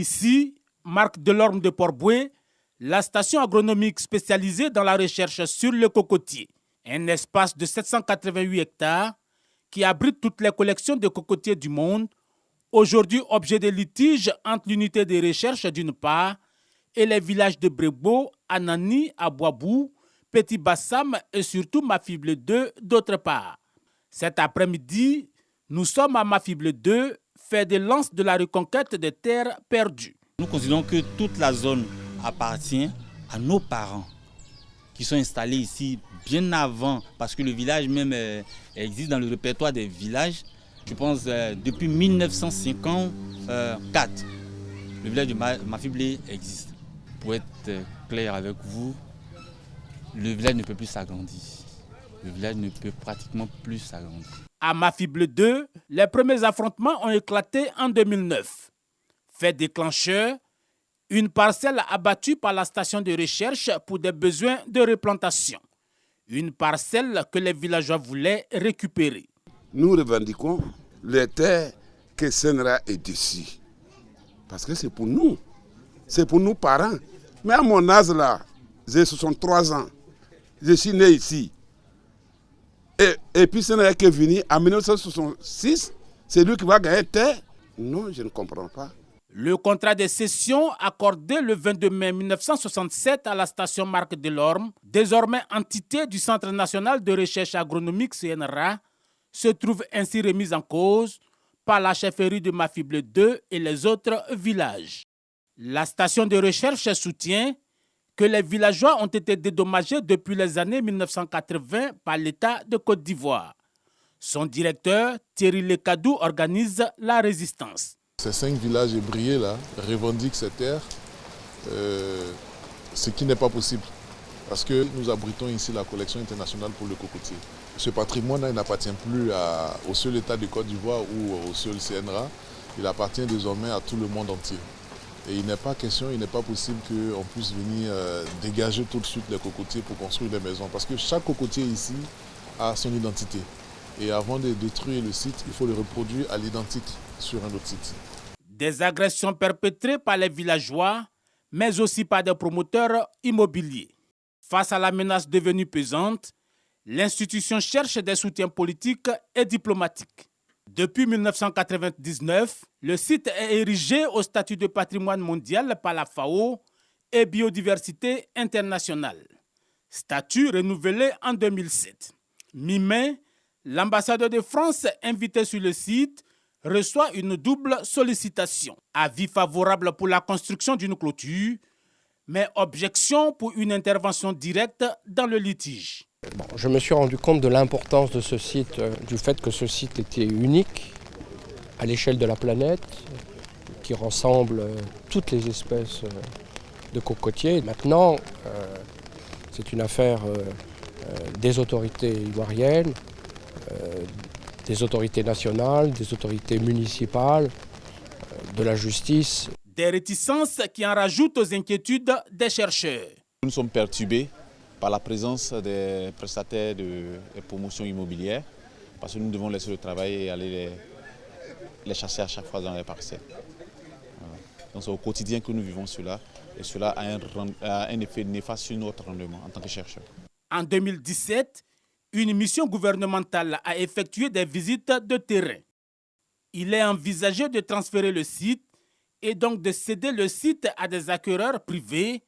Ici, Marc Delorme de Port-Bouët, la station agronomique spécialisée dans la recherche sur le cocotier. Un espace de 788 hectares qui abrite toutes les collections de cocotiers du monde, aujourd'hui objet de litige entre l'unité de recherche d'une part et les villages de Brébeau, Anani, Abouabou, Petit Bassam et surtout Mafible 2 d'autre part. Cet après-midi, nous sommes à Mafible 2, fait de lance de la reconquête des terres perdues. Nous considérons que toute la zone appartient à nos parents qui sont installés ici bien avant, parce que le village même existe dans le répertoire des villages, je pense depuis 1954. Le village de Mafible existe. Pour être clair avec vous, le village ne peut plus s'agrandir. Le village ne peut pratiquement plus s'agrandir. À Mafible 2, les premiers affrontements ont éclaté en 2009. Fait déclencheur, une parcelle abattue par la station de recherche pour des besoins de replantation. Une parcelle que les villageois voulaient récupérer. Nous revendiquons les terres que Senra est dessus. Parce que c'est pour nous parents. Mais à mon âge là, j'ai 63 ans. Je suis né ici. Et puis Senra est venu en 1966, c'est lui qui va gagner terre. Non, je ne comprends pas. Le contrat de cession accordé le 22 mai 1967 à la station Marc Delorme, désormais entité du Centre national de recherche agronomique CNRA, se trouve ainsi remis en cause par la chefferie de Mafible 2 et les autres villages. La station de recherche soutient que les villageois ont été dédommagés depuis les années 1980 par l'État de Côte d'Ivoire. Son directeur, Thierry Lekadou, organise la résistance. Ces 5 villages ébriés là revendiquent ces terres, ce qui n'est pas possible. Parce que nous abritons ici la collection internationale pour le cocotier. Ce patrimoine n'appartient plus au seul État de Côte d'Ivoire ou au seul CNRA. Il appartient désormais à tout le monde entier. Et il n'est pas question, il n'est pas possible qu'on puisse venir dégager tout de suite les cocotiers pour construire des maisons. Parce que chaque cocotier ici a son identité. Et avant de détruire le site, il faut le reproduire à l'identique sur un autre site. Des agressions perpétrées par les villageois, mais aussi par des promoteurs immobiliers. Face à la menace devenue pesante, l'institution cherche des soutiens politiques et diplomatiques. Depuis 1999, le site est érigé au statut de patrimoine mondial par la FAO et Biodiversité internationale. Statut renouvelé en 2007. Mi-mai, l'ambassadeur de France invité sur le site reçoit une double sollicitation. Avis favorable pour la construction d'une clôture, mais objection pour une intervention directe dans le litige. Bon, je me suis rendu compte de l'importance de ce site, du fait que ce site était unique à l'échelle de la planète, qui rassemble toutes les espèces de cocotiers. Maintenant, c'est une affaire des autorités ivoiriennes, des autorités nationales, des autorités municipales, de la justice. Des réticences qui en rajoutent aux inquiétudes des chercheurs. Nous sommes perturbés par la présence des prestataires de promotion immobilière, parce que nous devons laisser le travail et aller les chasser à chaque fois dans les parcelles. Voilà. Donc c'est au quotidien que nous vivons cela, et cela a un effet néfaste sur notre rendement en tant que chercheurs. En 2017, une mission gouvernementale a effectué des visites de terrain. Il est envisagé de transférer le site et donc de céder le site à des acquéreurs privés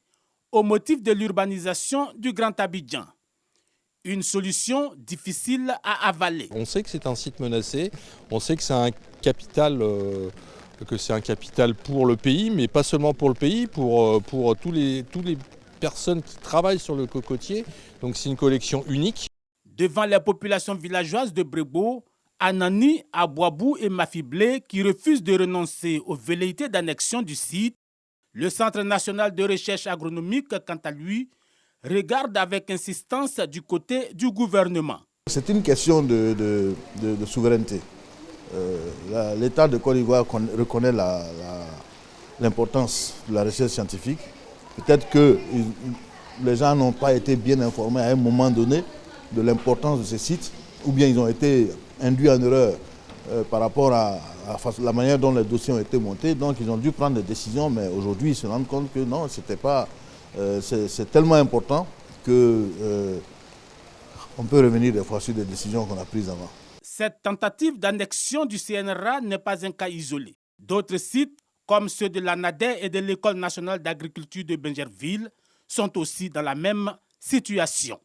au motif de l'urbanisation du Grand Abidjan. Une solution difficile à avaler. On sait que c'est un site menacé, on sait que c'est un capital pour le pays, mais pas seulement pour le pays, pour tous les personnes qui travaillent sur le cocotier. Donc c'est une collection unique. Devant les populations villageoises de Brébeau, Anani, Abouabou et Mafible qui refusent de renoncer aux velléités d'annexion du site, le Centre national de recherche agronomique, quant à lui, regarde avec insistance du côté du gouvernement. C'est une question de souveraineté. L'État de Côte d'Ivoire reconnaît l'importance de la recherche scientifique. Peut-être que les gens n'ont pas été bien informés à un moment donné de l'importance de ces sites, ou bien ils ont été induits en erreur par rapport à la manière dont les dossiers ont été montés. Donc ils ont dû prendre des décisions, mais aujourd'hui ils se rendent compte que non, c'était pas, c'est tellement important que on peut revenir des fois sur des décisions qu'on a prises avant. Cette tentative d'annexion du CNRA n'est pas un cas isolé. D'autres sites, comme ceux de l'ANADER et de l'École nationale d'agriculture de Bingerville, sont aussi dans la même situation.